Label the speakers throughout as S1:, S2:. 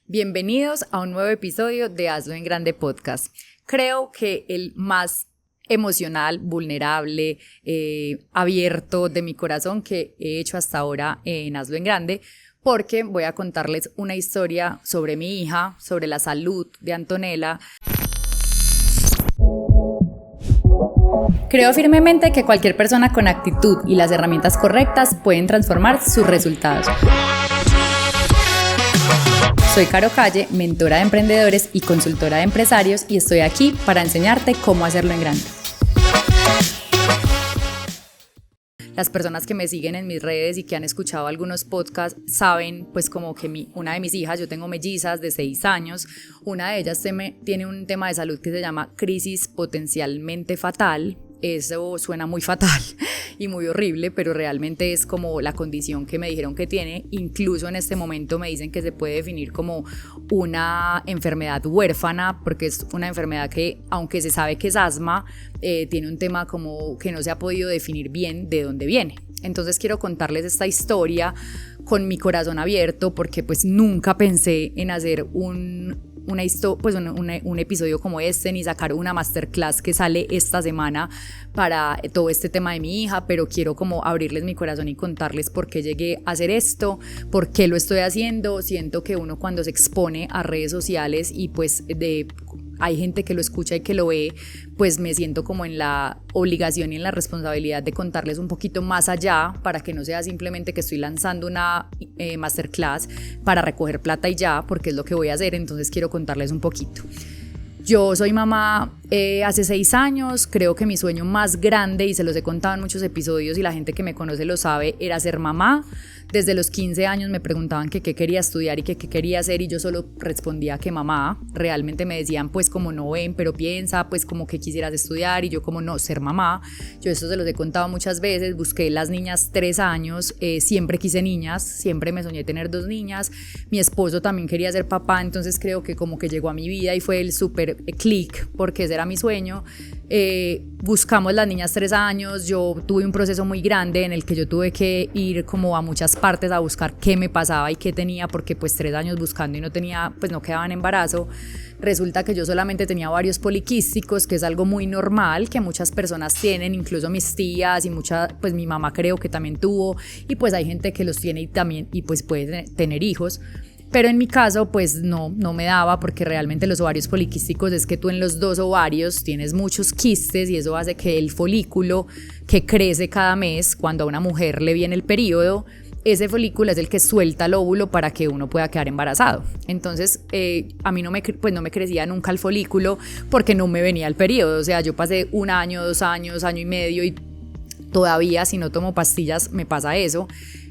S1: Bienvenidos a un nuevo episodio de Hazlo en Grande Podcast. Creo que el más emocional, vulnerable, abierto de mi corazón que he hecho hasta ahora en Hazlo en Grande, porque voy a contarles una historia sobre mi hija, sobre la salud de Antonella. Creo firmemente que cualquier persona con actitud y las herramientas correctas pueden transformar sus resultados. Soy Caro Calle, mentora de emprendedores y consultora de empresarios, y estoy aquí para enseñarte cómo hacerlo en grande. Las personas que me siguen en mis redes y que han escuchado algunos podcasts saben pues como que una de mis hijas, yo tengo mellizas de 6 años, una de ellas tiene un tema de salud que se llama crisis potencialmente fatal. Eso suena muy fatal y muy horrible, pero realmente es como la condición que me dijeron que tiene. Incluso en este momento me dicen que se puede definir como una enfermedad huérfana, porque es una enfermedad que, aunque se sabe que es asma, tiene un tema como que no se ha podido definir bien de dónde viene. Entonces quiero contarles esta historia con mi corazón abierto, porque pues nunca pensé en hacer un episodio como este, ni sacar una masterclass que sale esta semana para todo este tema de mi hija, pero quiero como abrirles mi corazón y contarles por qué llegué a hacer esto, por qué lo estoy haciendo. Siento que uno cuando se expone a redes sociales y pues hay gente que lo escucha y que lo ve, pues me siento como en la obligación y en la responsabilidad de contarles un poquito más allá, para que no sea simplemente que estoy lanzando una masterclass para recoger plata y ya, porque es lo que voy a hacer. Entonces quiero contarles un poquito. Yo soy mamá hace 6 años, creo que mi sueño más grande, y se los he contado en muchos episodios y la gente que me conoce lo sabe, era ser mamá. Desde los 15 años me preguntaban que qué quería estudiar y que qué quería hacer, y yo solo respondía que mamá. Realmente me decían pues como no ven, pero piensa pues como que quisieras estudiar, y yo como no, ser mamá. Yo esto se los he contado muchas veces, busqué las niñas 3 años, siempre quise niñas, siempre me soñé tener 2 niñas. Mi esposo también quería ser papá, entonces creo que como que llegó a mi vida y fue el súper click, porque ese era mi sueño. Buscamos las niñas 3 años, yo tuve un proceso muy grande en el que yo tuve que ir como a muchas partes a buscar qué me pasaba y qué tenía, porque pues 3 años buscando y no tenía, pues no quedaba en embarazo. Resulta que yo solamente tenía ovarios poliquísticos, que es algo muy normal, que muchas personas tienen, incluso mis tías y pues mi mamá creo que también tuvo, y pues hay gente que los tiene y pues puede tener hijos. Pero en mi caso pues no me daba, porque realmente los ovarios poliquísticos es que tú en los 2 ovarios tienes muchos quistes, y eso hace que el folículo que crece cada mes cuando a una mujer le viene el periodo, ese folículo es el que suelta el óvulo para que uno pueda quedar embarazado. Entonces a mí no me crecía nunca el folículo porque no me venía el periodo. O sea, yo pasé 1 año, 2 años, año y medio, y todavía si no tomo pastillas me pasa eso.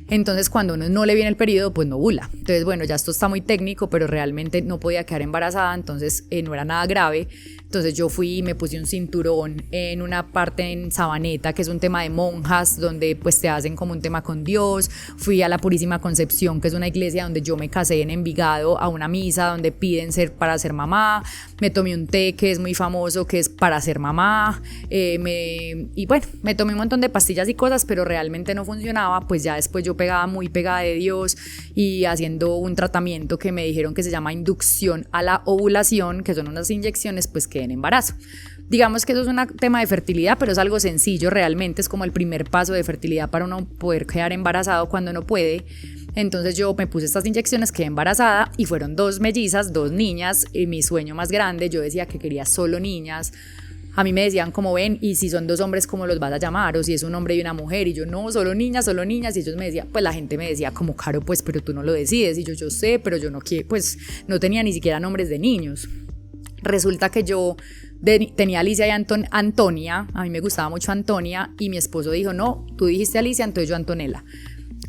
S1: Entonces cuando uno no le viene el periodo, pues no ovula. Entonces bueno, ya esto está muy técnico, pero realmente no podía quedar embarazada, entonces no era nada grave. Entonces yo fui y me puse un cinturón en una parte en Sabaneta, que es un tema de monjas, donde pues te hacen como un tema con Dios. Fui a la Purísima Concepción, que es una iglesia donde yo me casé en Envigado, a una misa donde piden para ser mamá. Me tomé un té que es muy famoso, que es para ser mamá. Y bueno, me tomé un montón de pastillas y cosas, pero realmente no funcionaba. Pues ya después yo muy pegada de Dios, y haciendo un tratamiento que me dijeron que se llama inducción a la ovulación, que son unas inyecciones pues que en embarazo. Digamos que eso es un tema de fertilidad, pero es algo sencillo realmente, es como el primer paso de fertilidad para uno poder quedar embarazado cuando no puede. Entonces yo me puse estas inyecciones, quedé embarazada, y fueron 2 mellizas, 2 niñas, y mi sueño más grande, yo decía que quería solo niñas. A mí me decían como ven, y si son 2 hombres, ¿cómo los vas a llamar? O si es un hombre y una mujer. Y yo no, solo niñas. Y ellos me decían, pues la gente me decía como Caro, pues pero tú no lo decides. Y yo sé, pero yo no quiero, pues no tenía ni siquiera nombres de niños. Resulta que yo tenía Alicia y Antonia, a mí me gustaba mucho Antonia, y mi esposo dijo, no, tú dijiste Alicia, entonces yo Antonella.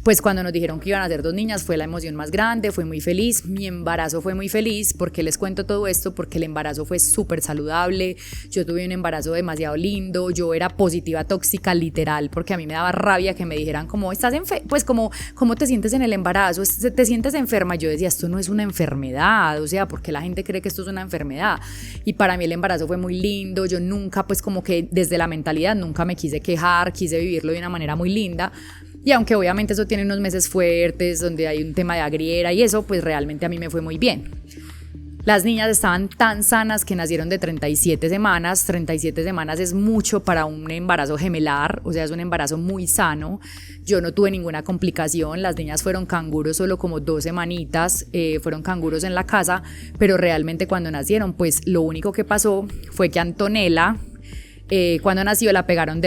S1: Pues cuando nos dijeron que iban a ser 2 niñas fue la emoción más grande, fue muy feliz. Mi embarazo fue muy feliz. ¿Por qué les cuento todo esto? Porque el embarazo fue súper saludable. Yo tuve un embarazo demasiado lindo. Yo era positiva tóxica literal, porque a mí me daba rabia que me dijeran como estás pues como ¿cómo te sientes en el embarazo? ¿Te sientes enferma? Y yo decía, esto no es una enfermedad, o sea, porque la gente cree que esto es una enfermedad. Y para mí el embarazo fue muy lindo. Yo nunca, pues como que desde la mentalidad nunca me quise quejar, quise vivirlo de una manera muy linda. Y aunque obviamente eso tiene unos meses fuertes, donde hay un tema de agriera y eso, pues realmente a mí me fue muy bien. Las niñas estaban tan sanas que nacieron de 37 semanas. 37 semanas es mucho para un embarazo gemelar, o sea, es un embarazo muy sano. Yo no tuve ninguna complicación, las niñas fueron canguros solo como 2 semanitas, fueron canguros en la casa, pero realmente cuando nacieron, pues lo único que pasó fue que Antonella, cuando nació la pegaron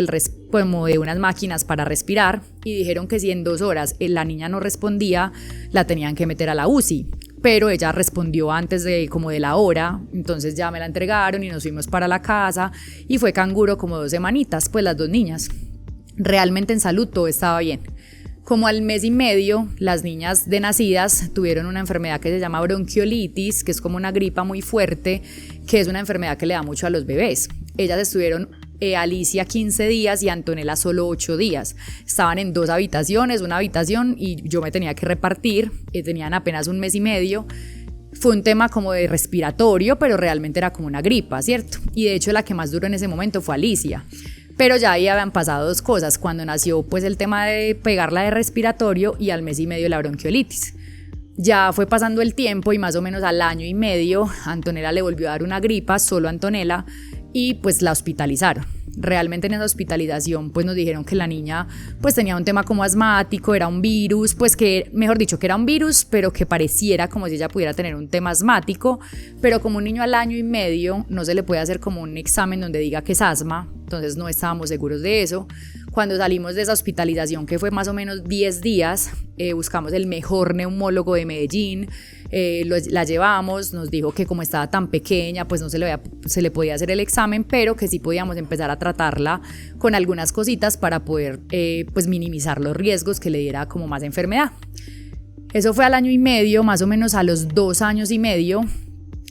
S1: como de unas máquinas para respirar y dijeron que si en 2 horas la niña no respondía, la tenían que meter a la UCI. Pero ella respondió antes de la hora, entonces ya me la entregaron y nos fuimos para la casa y fue canguro como 2 semanitas, pues las 2 niñas. Realmente en salud todo estaba bien. Como al mes y medio, las niñas de nacidas tuvieron una enfermedad que se llama bronquiolitis, que es como una gripa muy fuerte, que es una enfermedad que le da mucho a los bebés. Ellas estuvieron Alicia 15 días y Antonella solo 8 días. Estaban en 2 habitaciones, una habitación y yo me tenía que repartir, tenían apenas 1 mes y medio. Fue un tema como de respiratorio, pero realmente era como una gripa, ¿cierto? Y de hecho la que más duró en ese momento fue Alicia. Pero ya ahí habían pasado 2 cosas, cuando nació pues el tema de pegarla de respiratorio y al mes y medio la bronquiolitis. Ya fue pasando el tiempo y más o menos al año y medio Antonella le volvió a dar una gripa, solo Antonella, y pues la hospitalizaron. Realmente en esa hospitalización pues nos dijeron que la niña pues tenía un tema como asmático, era un virus, pues que mejor dicho que era un virus, pero que pareciera como si ella pudiera tener un tema asmático, pero como un niño al año y medio no se le puede hacer como un examen donde diga que es asma, entonces no estábamos seguros de eso. Cuando salimos de esa hospitalización, que fue más o menos 10 días, buscamos el mejor neumólogo de Medellín, la llevamos, nos dijo que como estaba tan pequeña, pues no se le podía hacer el examen, pero que sí podíamos empezar a tratarla con algunas cositas para poder pues minimizar los riesgos que le diera como más enfermedad. Eso fue al año y medio, más o menos a los 2 años y medio,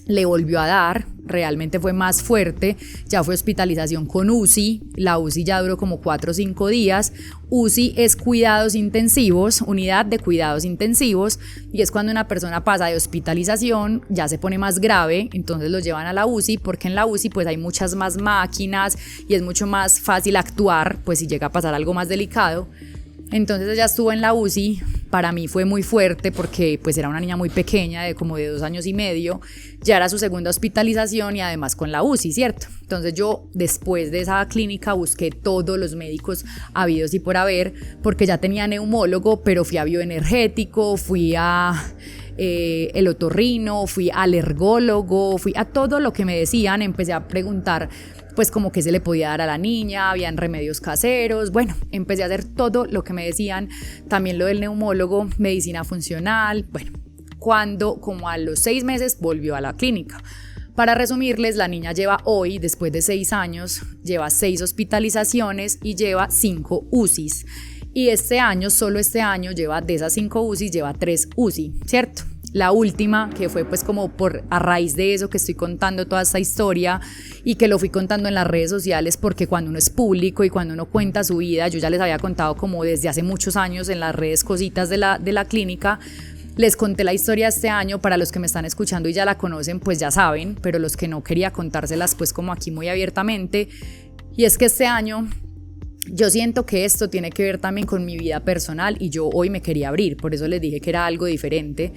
S1: le volvió a dar, realmente fue más fuerte, ya fue hospitalización con UCI, la UCI ya duró como 4 o 5 días, UCI es cuidados intensivos, unidad de cuidados intensivos, y es cuando una persona pasa de hospitalización, ya se pone más grave, entonces lo llevan a la UCI, porque en la UCI pues hay muchas más máquinas y es mucho más fácil actuar, pues si llega a pasar algo más delicado. Entonces ella estuvo en la UCI, para mí fue muy fuerte porque pues era una niña muy pequeña, de 2 años y medio, ya era su segunda hospitalización y además con la UCI, ¿cierto? Entonces yo después de esa clínica busqué todos los médicos habidos y por haber, porque ya tenía neumólogo, pero fui a bioenergético, fui a el otorrino, fui al alergólogo, fui a todo lo que me decían, empecé a preguntar pues como que se le podía dar a la niña, habían remedios caseros, bueno, empecé a hacer todo lo que me decían, también lo del neumólogo, medicina funcional, bueno, cuando como a los 6 meses volvió a la clínica. Para resumirles, la niña lleva hoy, después de 6 años, lleva 6 hospitalizaciones y lleva 5 UCIs. Y este año, solo este año, lleva de esas 5 UCIs, lleva 3 UCI, ¿cierto? La última, que fue pues como a raíz de eso que estoy contando toda esta historia y que lo fui contando en las redes sociales, porque cuando uno es público y cuando uno cuenta su vida, yo ya les había contado como desde hace muchos años en las redes cositas de la clínica, les conté la historia este año. Para los que me están escuchando y ya la conocen pues ya saben, pero los que no quería contárselas pues como aquí muy abiertamente, y es que este año yo siento que esto tiene que ver también con mi vida personal y yo hoy me quería abrir, por eso les dije que era algo diferente,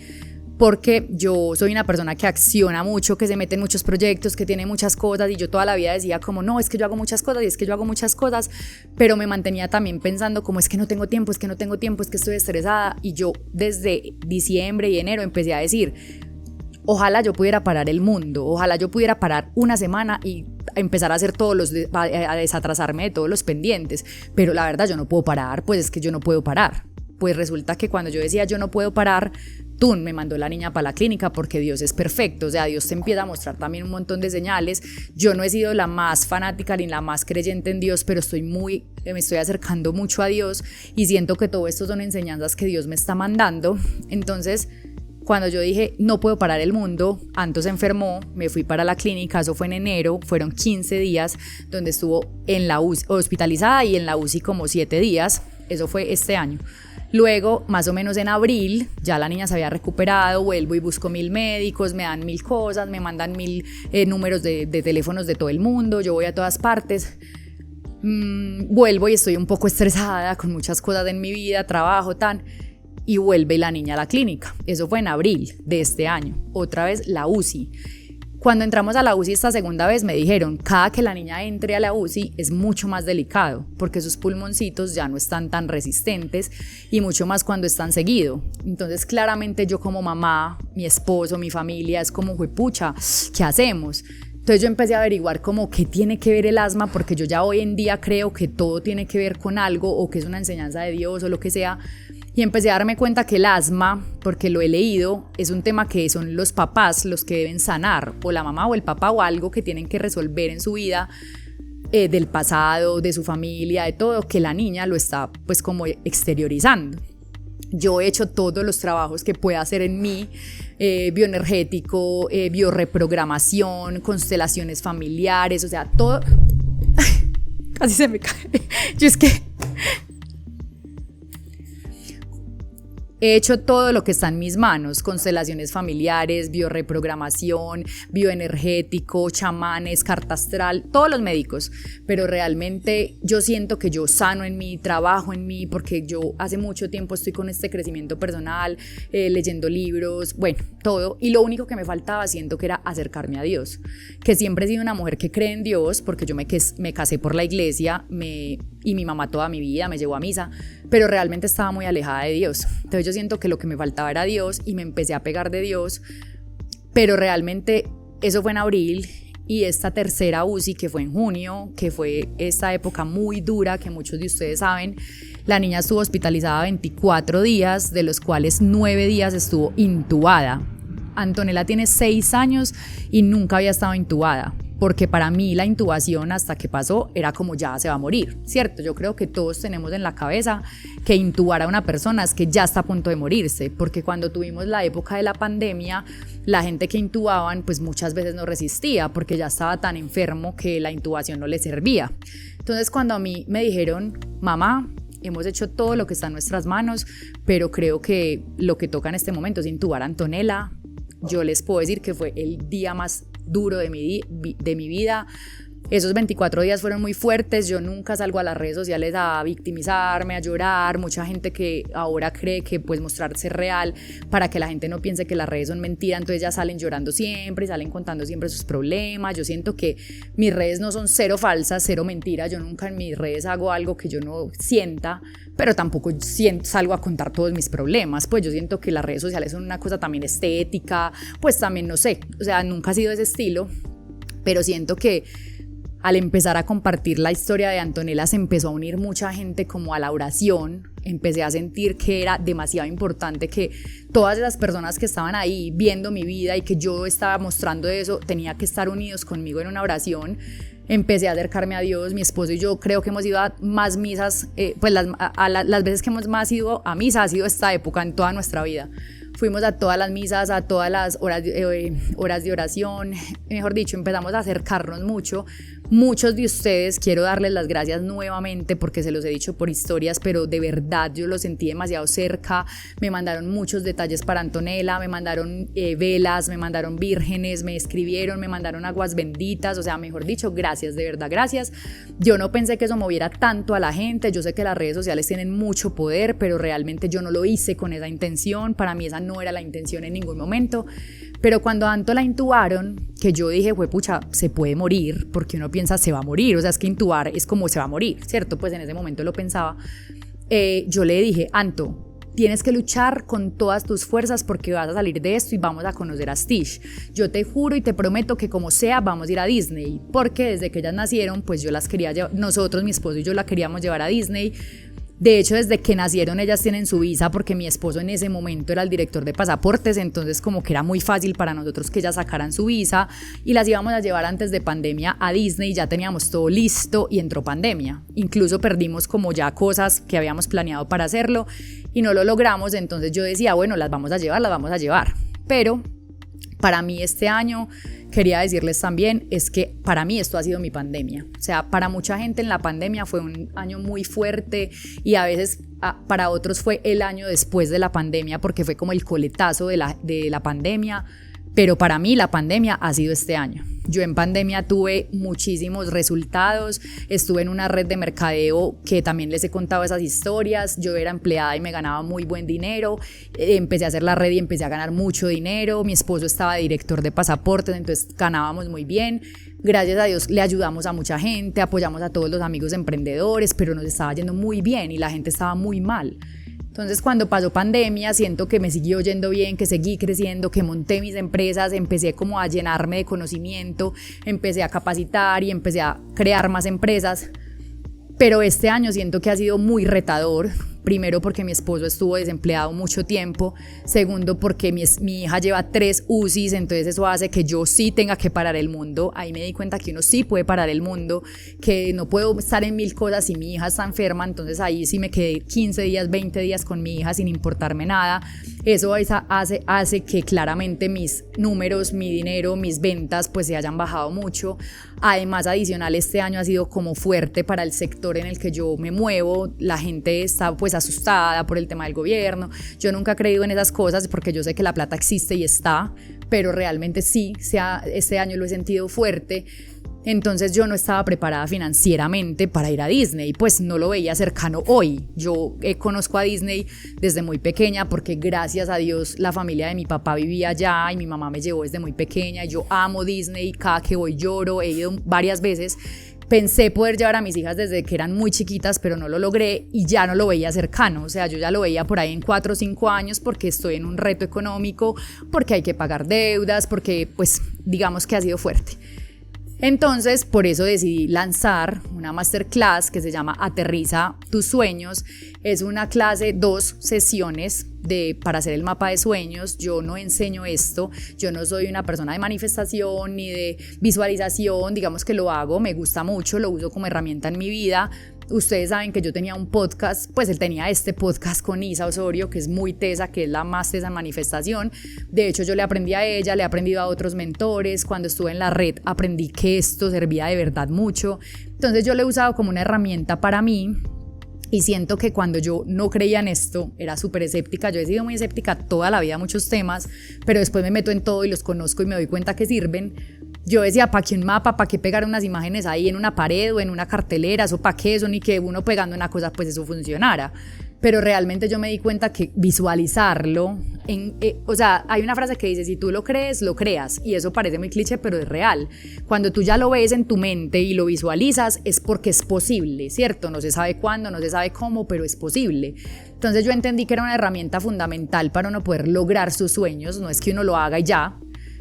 S1: porque yo soy una persona que acciona mucho, que se mete en muchos proyectos, que tiene muchas cosas, y yo toda la vida decía como no, es que yo hago muchas cosas y es que yo hago muchas cosas, pero me mantenía también pensando como es que no tengo tiempo, es que no tengo tiempo, es que estoy estresada, y yo desde diciembre y enero empecé a decir ojalá yo pudiera parar el mundo, ojalá yo pudiera parar una semana y empezar a hacer a desatrasarme de todos los pendientes, pero la verdad yo no puedo parar, pues es que yo no puedo parar. Pues resulta que cuando yo decía yo no puedo parar, Tun me mandó la niña para la clínica, porque Dios es perfecto, o sea, Dios te empieza a mostrar también un montón de señales. Yo no he sido la más fanática ni la más creyente en Dios, pero me estoy acercando mucho a Dios y siento que todo esto son enseñanzas que Dios me está mandando. Entonces, cuando yo dije no puedo parar el mundo, Anto se enfermó, me fui para la clínica, eso fue en enero, fueron 15 días donde estuvo en la UCI, hospitalizada, y en la UCI como 7 días, eso fue este año. Luego, más o menos en abril, ya la niña se había recuperado, vuelvo y busco 1000 médicos, me dan 1000 cosas, me mandan 1000 números de teléfonos de todo el mundo, yo voy a todas partes. Vuelvo y estoy un poco estresada con muchas cosas en mi vida, trabajo, y vuelve la niña a la clínica. Eso fue en abril de este año. Otra vez la UCI. Cuando entramos a la UCI esta segunda vez me dijeron, cada que la niña entre a la UCI es mucho más delicado porque sus pulmoncitos ya no están tan resistentes y mucho más cuando están seguido. Entonces claramente yo como mamá, mi esposo, mi familia es como, juepucha, ¿qué hacemos? Entonces yo empecé a averiguar como qué tiene que ver el asma, porque yo ya hoy en día creo que todo tiene que ver con algo o que es una enseñanza de Dios o lo que sea. Y empecé a darme cuenta que el asma, porque lo he leído, es un tema que son los papás los que deben sanar, o la mamá o el papá o algo que tienen que resolver en su vida, del pasado, de su familia, de todo, que la niña lo está pues como exteriorizando. Yo he hecho todos los trabajos que pueda hacer en mí, bioenergético, bioreprogramación, constelaciones familiares, o sea, todo. Casi se me cae. Yo es que he hecho todo lo que está en mis manos, constelaciones familiares, bioreprogramación, bioenergético, chamanes, carta astral, todos los médicos, pero realmente yo siento que yo sano en mí, trabajo en mí, porque yo hace mucho tiempo estoy con este crecimiento personal, leyendo libros, bueno, todo, y lo único que me faltaba siento que era acercarme a Dios, que siempre he sido una mujer que cree en Dios, porque yo me casé por la iglesia, y mi mamá toda mi vida me llevó a misa, pero realmente estaba muy alejada de Dios. Entonces yo siento que lo que me faltaba era Dios y me empecé a pegar de Dios, pero realmente eso fue en abril, y esta tercera UCI que fue en junio, que fue esta época muy dura que muchos de ustedes saben, la niña estuvo hospitalizada 24 días, de los cuales 9 días estuvo intubada. Antonella tiene 6 años y nunca había estado intubada, porque para mí la intubación hasta que pasó era como ya se va a morir, ¿cierto? Yo creo que todos tenemos en la cabeza que intubar a una persona es que ya está a punto de morirse, porque cuando tuvimos la época de la pandemia, la gente que intubaban pues muchas veces no resistía porque ya estaba tan enfermo que la intubación no le servía. Entonces cuando a mí me dijeron, mamá, hemos hecho todo lo que está en nuestras manos, pero creo que lo que toca en este momento es intubar a Antonella, yo les puedo decir que fue el día más duro de mi vida. Esos 24 días fueron muy fuertes. Yo nunca salgo a las redes sociales a victimizarme, a llorar. Mucha gente que ahora cree que pues mostrarse real para que la gente no piense que las redes son mentira, entonces ya salen llorando siempre, salen contando siempre sus problemas. Yo siento que mis redes no son cero falsas, cero mentiras. Yo nunca en mis redes hago algo que yo no sienta, pero tampoco salgo a contar todos mis problemas. Pues yo siento que las redes sociales son una cosa también estética, pues también no sé, o sea, nunca ha sido ese estilo, pero siento que al empezar a compartir la historia de Antonella se empezó a unir mucha gente como a la oración. Empecé a sentir que era demasiado importante que todas esas personas que estaban ahí viendo mi vida y que yo estaba mostrando eso, tenía que estar unidos conmigo en una oración. Empecé a acercarme a Dios. Mi esposo y yo creo que hemos ido a más misas, pues las veces que hemos más ido a misa ha sido esta época en toda nuestra vida. Fuimos a todas las misas, a todas las horas de oración, mejor dicho, empezamos a acercarnos mucho. Muchos de ustedes, quiero darles las gracias nuevamente porque se los he dicho por historias, pero de verdad yo lo sentí demasiado cerca. Me mandaron muchos detalles para Antonella, me mandaron velas, me mandaron vírgenes, me escribieron, me mandaron aguas benditas, o sea, mejor dicho, gracias, de verdad, gracias. Yo no pensé que eso moviera tanto a la gente. Yo sé que las redes sociales tienen mucho poder, pero realmente yo no lo hice con esa intención. Para mí esa no era la intención en ningún momento. Pero cuando a Anto la intubaron, que yo dije, pucha, se puede morir, porque uno piensa se va a morir, o sea, es que intubar es como se va a morir, ¿cierto? Pues en ese momento lo pensaba. Yo le dije, Anto, tienes que luchar con todas tus fuerzas porque vas a salir de esto y vamos a conocer a Stitch. Yo te juro y te prometo que como sea vamos a ir a Disney, porque desde que ellas nacieron, pues yo las quería llevar, nosotros, mi esposo y yo la queríamos llevar a Disney. De hecho, desde que nacieron ellas tienen su visa porque mi esposo en ese momento era el director de pasaportes, entonces como que era muy fácil para nosotros que ellas sacaran su visa y las íbamos a llevar antes de pandemia a Disney, ya teníamos todo listo y entró pandemia. Incluso perdimos como ya cosas que habíamos planeado para hacerlo y no lo logramos, entonces yo decía, bueno, las vamos a llevar. Pero para mí este año, quería decirles también, es que para mí esto ha sido mi pandemia. O sea, para mucha gente en la pandemia fue un año muy fuerte y a veces para otros fue el año después de la pandemia porque fue como el coletazo de la pandemia. pero para mí la pandemia ha sido este año. Yo en pandemia tuve muchísimos resultados, estuve en una red de mercadeo que también les he contado esas historias, yo era empleada y me ganaba muy buen dinero, empecé a hacer la red y empecé a ganar mucho dinero, mi esposo estaba de director de pasaportes, entonces ganábamos muy bien, gracias a Dios le ayudamos a mucha gente, apoyamos a todos los amigos emprendedores, pero nos estaba yendo muy bien y la gente estaba muy mal. Entonces cuando pasó pandemia siento que me siguió yendo bien, que seguí creciendo, que monté mis empresas, empecé como a llenarme de conocimiento, empecé a capacitar y empecé a crear más empresas, pero este año siento que ha sido muy retador. Primero porque mi esposo estuvo desempleado mucho tiempo, segundo porque mi hija lleva 3 UCIs, entonces eso hace que yo sí tenga que parar el mundo. Ahí me di cuenta que uno sí puede parar el mundo, que no puedo estar en 1000 cosas si mi hija está enferma, entonces ahí sí me quedé 15 días, 20 días con mi hija sin importarme nada. Eso hace que claramente mis números, mi dinero, mis ventas pues se hayan bajado mucho. Además, adicional, este año ha sido como fuerte para el sector en el que yo me muevo, la gente está pues asustada por el tema del gobierno. Yo nunca he creído en esas cosas porque yo sé que la plata existe y está, pero realmente sí, este año lo he sentido fuerte. Entonces yo no estaba preparada financieramente para ir a Disney, pues no lo veía cercano hoy. Yo conozco a Disney desde muy pequeña porque gracias a Dios la familia de mi papá vivía allá y mi mamá me llevó desde muy pequeña. Yo amo Disney, cada que voy lloro, he ido varias veces. Pensé poder llevar a mis hijas desde que eran muy chiquitas, pero no lo logré y ya no lo veía cercano. O sea, yo ya lo veía por ahí en 4 o 5 años porque estoy en un reto económico, porque hay que pagar deudas, porque pues digamos que ha sido fuerte. Entonces, por eso decidí lanzar una masterclass que se llama Aterriza tus sueños. Es una clase, 2 sesiones para hacer el mapa de sueños. Yo no enseño esto, yo no soy una persona de manifestación ni de visualización, digamos que lo hago, me gusta mucho, lo uso como herramienta en mi vida. Ustedes saben que yo tenía un podcast, pues él tenía este podcast con Isa Osorio, que es muy tesa, que es la más tesa en manifestación. De hecho, yo le aprendí a ella, le he aprendido a otros mentores. Cuando estuve en la red, aprendí que esto servía de verdad mucho. Entonces, yo lo he usado como una herramienta para mí. Y siento que cuando yo no creía en esto, era súper escéptica. Yo he sido muy escéptica toda la vida a muchos temas, pero después me meto en todo y los conozco y me doy cuenta que sirven. Yo decía, ¿para qué un mapa? ¿Para qué pegar unas imágenes ahí en una pared o en una cartelera? ¿Eso para qué? Eso ni que uno pegando una cosa, pues eso funcionara. Pero realmente yo me di cuenta que visualizarlo, o sea, hay una frase que dice, si tú lo crees, lo creas. Y eso parece muy cliché, pero es real. Cuando tú ya lo ves en tu mente y lo visualizas, es porque es posible, ¿cierto? No se sabe cuándo, no se sabe cómo, pero es posible. Entonces yo entendí que era una herramienta fundamental para uno poder lograr sus sueños. No es que uno lo haga y ya,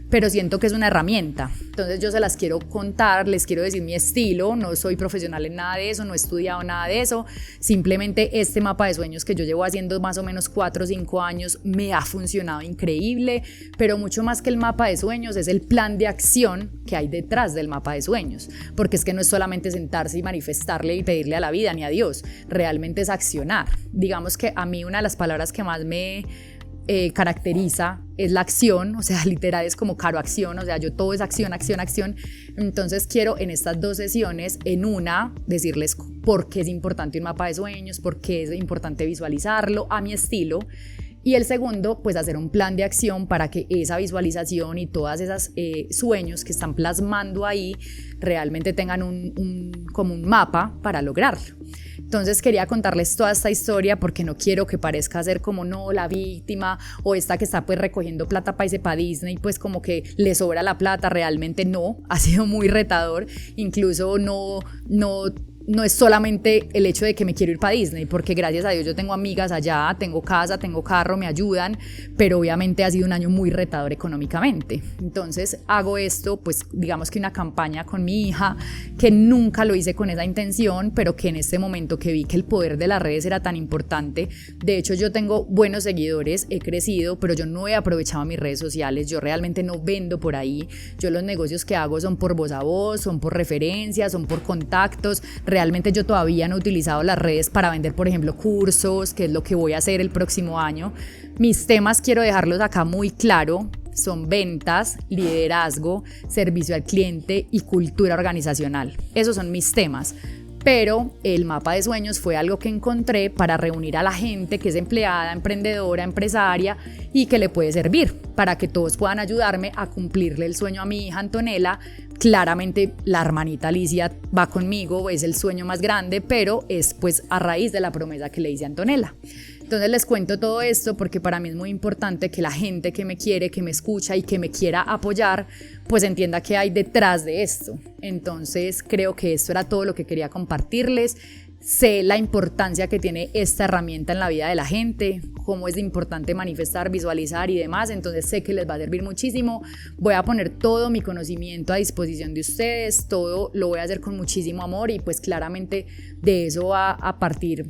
S1: pero siento que es una herramienta. Entonces yo se las quiero contar, les quiero decir mi estilo, no soy profesional en nada de eso, no he estudiado nada de eso, simplemente este mapa de sueños que yo llevo haciendo más o menos 4 o 5 años me ha funcionado increíble, pero mucho más que el mapa de sueños es el plan de acción que hay detrás del mapa de sueños, porque es que no es solamente sentarse y manifestarle y pedirle a la vida ni a Dios, realmente es accionar. Digamos que a mí una de las palabras que más me caracteriza es la acción, o sea, literal es como Caro acción, o sea, yo todo es acción, acción, acción. Entonces quiero en estas 2 sesiones, en una, decirles por qué es importante un mapa de sueños, por qué es importante visualizarlo a mi estilo. Y el segundo, pues hacer un plan de acción para que esa visualización y todas esas sueños que están plasmando ahí realmente tengan como un mapa para lograrlo. Entonces quería contarles toda esta historia porque no quiero que parezca ser como no, la víctima o esta que está pues recogiendo plata para irse para Disney, pues como que le sobra la plata. Realmente no, ha sido muy retador, incluso no es solamente el hecho de que me quiero ir para Disney, porque gracias a Dios yo tengo amigas allá, tengo casa, tengo carro, me ayudan, pero obviamente ha sido un año muy retador económicamente. Entonces hago esto, pues digamos que una campaña con mi hija, que nunca lo hice con esa intención, pero que en este momento que vi que el poder de las redes era tan importante. De hecho, yo tengo buenos seguidores, he crecido, pero yo no he aprovechado mis redes sociales, yo realmente no vendo por ahí. Yo los negocios que hago son por voz a voz, son por referencias, son por contactos. Realmente yo todavía no he utilizado las redes para vender, por ejemplo, cursos, que es lo que voy a hacer el próximo año. Mis temas quiero dejarlos acá muy claro, son ventas, liderazgo, servicio al cliente y cultura organizacional. Esos son mis temas. pero el mapa de sueños fue algo que encontré para reunir a la gente que es empleada, emprendedora, empresaria y que le puede servir para que todos puedan ayudarme a cumplirle el sueño a mi hija Antonella. Claramente la hermanita Alicia va conmigo, es el sueño más grande, pero es pues a raíz de la promesa que le hice a Antonella. Entonces les cuento todo esto porque para mí es muy importante que la gente que me quiere, que me escucha y que me quiera apoyar, pues entienda qué hay detrás de esto. Entonces creo que esto era todo lo que quería compartirles. Sé la importancia que tiene esta herramienta en la vida de la gente, cómo es importante manifestar, visualizar y demás, entonces sé que les va a servir muchísimo. Voy a poner todo mi conocimiento a disposición de ustedes, todo lo voy a hacer con muchísimo amor y pues claramente de eso va a partir,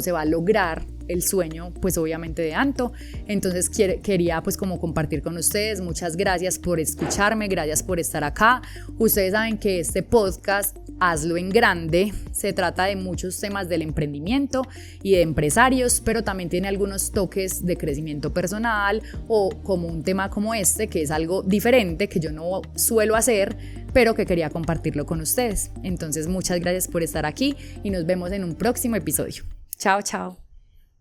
S1: se va a lograr el sueño pues obviamente de Anto. Entonces quería pues como compartir con ustedes. Muchas gracias por escucharme, gracias por estar acá. Ustedes saben que este podcast Hazlo en Grande se trata de muchos temas del emprendimiento y de empresarios, pero también tiene algunos toques de crecimiento personal o como un tema como este, que es algo diferente que yo no suelo hacer, pero que quería compartirlo con ustedes. Entonces muchas gracias por estar aquí y nos vemos en un próximo episodio. Chao, chao.